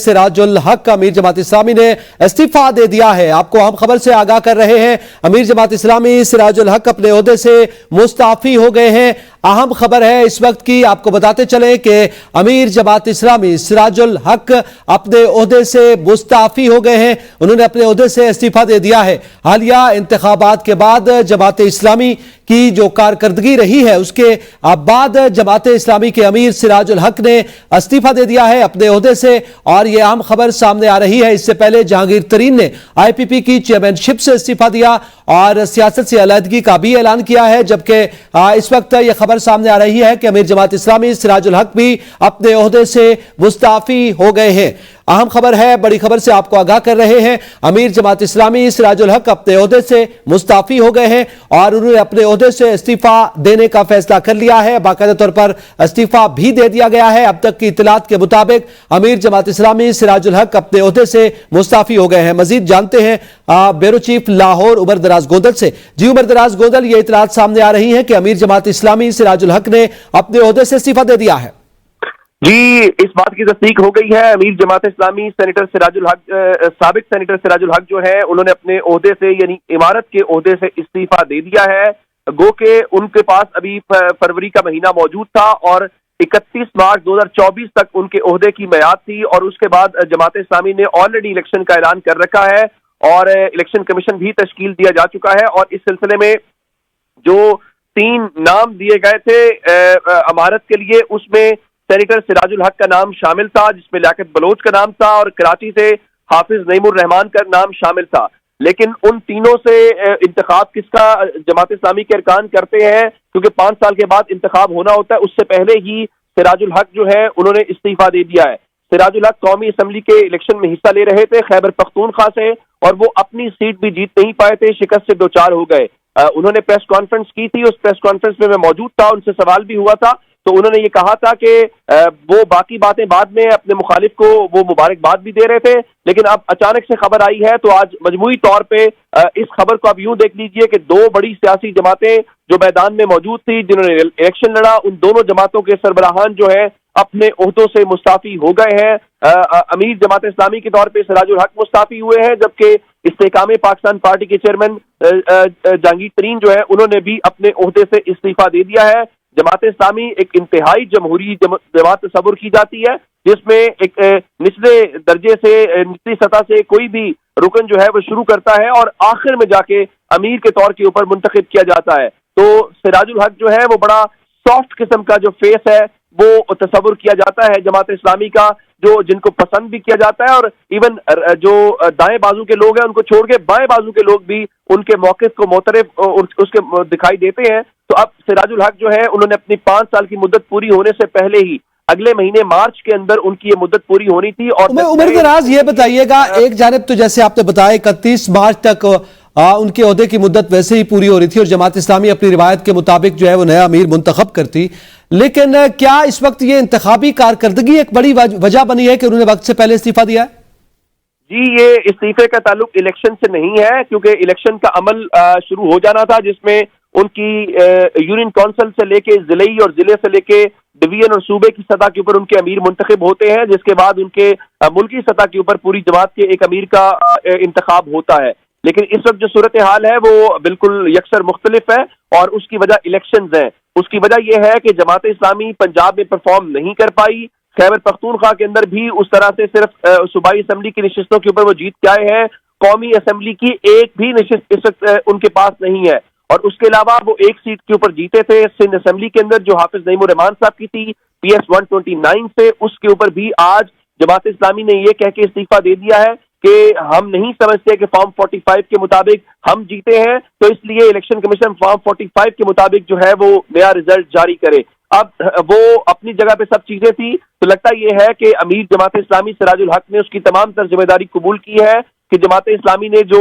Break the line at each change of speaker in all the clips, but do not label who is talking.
सिराज उल हक अमीर जमात इस्लामी ने इस्तीफा दे दिया है। आपको अहम खबर से आगाह कर रहे हैं। अमीर जमात इस्लामी सिराज उल हक अपने ओहदे से मुस्ताफी हो गए हैं। अहम खबर है इस वक्त की, आपको बताते चले कि अमीर जमात इस्लामी सिराज उल हक अपने ओहदे से मुस्ताफी हो गए हैं। उन्होंने अपने ओहदे से इस्तीफा दे दिया है। हालिया इंतखाबात के बाद जमात इस्लामी की जो कारकर्दगी रही है उसके बाद जमात इस्लामी के अमीर सिराज उल हक ने इस्तीफा दे दिया है अपने ओहदे से, और यह अहम खबर सामने आ रही है। इससे पहले जहांगीर तरीन ने IPP की चेयरमैनशिप से इस्तीफा दिया और सियासत से अलहदगी का भी ऐलान किया है, जबकि इस वक्त यह खबर सामने आ रही है कि अमीर जमात इस्लामी सिराज उल हक भी अपने ओहदे से मुस्ताफी हो गए हैं। अहम खबर है, बड़ी खबर से आपको आगाह कर रहे हैं। अमीर जमात इस्लामी सिराज उल हक अपने ओहदे से मुस्ताफी हो गए हैं और उन्होंने अपने ओहदे से इस्तीफा देने का फैसला कर लिया है। बाकायदा तौर पर इस्तीफा भी दे दिया गया है। अब तक की इत्तलात के मुताबिक अमीर जमात इस्लामी सिराज उल हक अपने ओहदे से मुस्ताफी हो गए हैं। मजीद जानते हैं ब्यूरो चीफ लाहौर उमर दराज गोदल से। जी उमर दराज गोदल, ये इत्तलात सामने आ रही है कि अमीर जमात इस्लामी सिराज उल हक ने अपने ओहदे से इस्तीफा दे दिया है।
जी, इस बात की तस्दीक हो गई है। अमीर जमात इस्लामी सेनेटर सिराजुल हक, साबिक सेनेटर सिराजुल हक जो है, उन्होंने अपने ओहदे से यानी इमारत के ओहदे से इस्तीफा दे दिया है। गो के उनके पास अभी फरवरी का महीना मौजूद था और 31 मार्च 2024 तक उनके ओहदे की मियाद थी और उसके बाद जमात इस्लामी ने ऑलरेडी इलेक्शन का ऐलान कर रखा है और इलेक्शन कमीशन भी तश्कील दिया जा चुका है। और इस सिलसिले में जो 3 नाम दिए गए थे इमारत के लिए, उसमें सेनेटर सिराजुल हक का नाम शामिल था, जिसमें लियाकत बलोच का नाम था, और कराची से हाफिज नईमुर रहमान का नाम शामिल था। लेकिन उन तीनों से इंतखाब किसका जमात इस्लामी के अरकान करते हैं, क्योंकि 5 साल के बाद इंतखाब होना होता है, उससे पहले ही सिराजुल हक जो है उन्होंने इस्तीफा दे दिया है। सिराजुल हक कौमी असम्बली के इलेक्शन में हिस्सा ले रहे थे खैबर पख्तूनख्वा से, और वो अपनी सीट भी जीत नहीं पाए थे, शिकस्त से 2-4 हो गए। उन्होंने प्रेस कॉन्फ्रेंस की थी, उस प्रेस कॉन्फ्रेंस में मैं मौजूद था, उनसे सवाल भी हुआ था, तो उन्होंने ये कहा था कि वो बाकी बातें बाद में अपने मुखालिफ को वो मुबारकबाद भी दे रहे थे, लेकिन अब अचानक से खबर आई है। तो आज मजमूई तौर पे इस खबर को आप यूं देख लीजिए कि 2 बड़ी सियासी जमातें जो मैदान में मौजूद थी, जिन्होंने इलेक्शन लड़ा, उन दोनों जमातों के सरबराहान जो है अपने ओहदों से मुस्ताफी हो गए हैं। अमीर जमात इस्लामी के तौर पे सिराजुल हक मुस्ताफी हुए हैं, जबकि इस्तेकाम पाकिस्तान पार्टी के चेयरमैन जहांगीर तरीन जो है उन्होंने भी अपने ओहदे से इस्तीफा दे दिया है। जमात इस्लामी एक इंतहाई जमहूरी जमात तस्वुर की जाती है, जिसमें एक निचले दर्जे से, निचली सतह से कोई भी रुकन जो है वो शुरू करता है और आखिर में जाके अमीर के तौर के ऊपर मुंतखब किया जाता है। तो सिराजुल हक जो है वो बड़ा सॉफ्ट किस्म का जो फेस है वो तस्वुर किया जाता है जमात इस्लामी का, जो जिनको पसंद भी किया जाता है, और इवन जो दाएं बाजू के लोग हैं उनको छोड़ के बाएं बाजू के लोग भी उनके मौक़िफ़ को मोतरफ उसके दिखाई देते हैं। तो अब सिराजुल हक जो है उन्होंने अपनी 5 साल की मुद्दत पूरी होने से पहले ही अगले महीने मार्च के अंदर उनकी ये मुद्दत पूरी होनी थी। और
उमर दराज, ये बताइएगा, एक जानिब तो जैसे आपने बताया 31 मार्च तक उनके ओहदे की मुद्दत वैसे ही पूरी हो रही थी और जमात इस्लामी अपनी रिवायत के मुताबिक जो है वो नया अमीर मुंतखब करती, लेकिन क्या इस वक्त ये इंतखाबी कारकर्दगी एक बड़ी वजह बनी है कि उन्होंने वक्त से पहले इस्तीफा दिया है?
जी, ये इस्तीफे का ताल्लुक इलेक्शन से नहीं है, क्योंकि इलेक्शन का अमल शुरू हो जाना था, जिसमें उनकी यूनियन काउंसिल से लेके जिले और जिले से लेके डिवीजन और सूबे की सतह के ऊपर उनके अमीर मुंतखब होते हैं, जिसके बाद उनके मुल्की सतह के ऊपर पूरी जमात के एक अमीर का इंतखाब होता है। लेकिन इस वक्त जो सूरत हाल है वो बिल्कुल यकसर मुख्तलिफ है और उसकी वजह इलेक्शंस हैं। उसकी वजह यह है कि जमात इस्लामी पंजाब में परफॉर्म नहीं कर पाई, खैबर पख्तूनख्वा के अंदर भी उस तरह से सिर्फ सूबाई असम्बली की नशिस्तों के ऊपर वो जीत के आए हैं, कौमी असम्बली की एक भी नशिस्त इस वक्त उनके पास नहीं है। और उसके अलावा वो एक सीट के ऊपर जीते थे सिंध असम्बली के अंदर, जो हाफिज नईमुर रहमान साहब की थी PS 129 से, उसके ऊपर भी आज जमात इस्लामी ने ये कह के इस्तीफा दे दिया है कि हम नहीं समझते कि फॉर्म 45 के मुताबिक हम जीते हैं, तो इसलिए इलेक्शन कमीशन फॉर्म 45 के मुताबिक जो है वो नया रिजल्ट जारी करे। अब वो अपनी जगह पे सब चीजें थी, तो लगता ये है कि अमीर जमात इस्लामी सिराजुल हक ने उसकी तमाम तर जिम्मेदारी कबूल की है कि जमात इस्लामी ने जो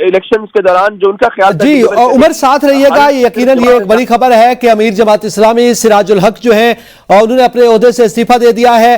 इलेक्शंस के दौरान जो उनका ख्याल
जी उमर साथ रहिएगा। यकीनन ये एक बड़ी खबर है कि अमीर जमात इस्लामी सिराजुल हक जो है उन्होंने अपने ओहदे से इस्तीफा दे दिया है।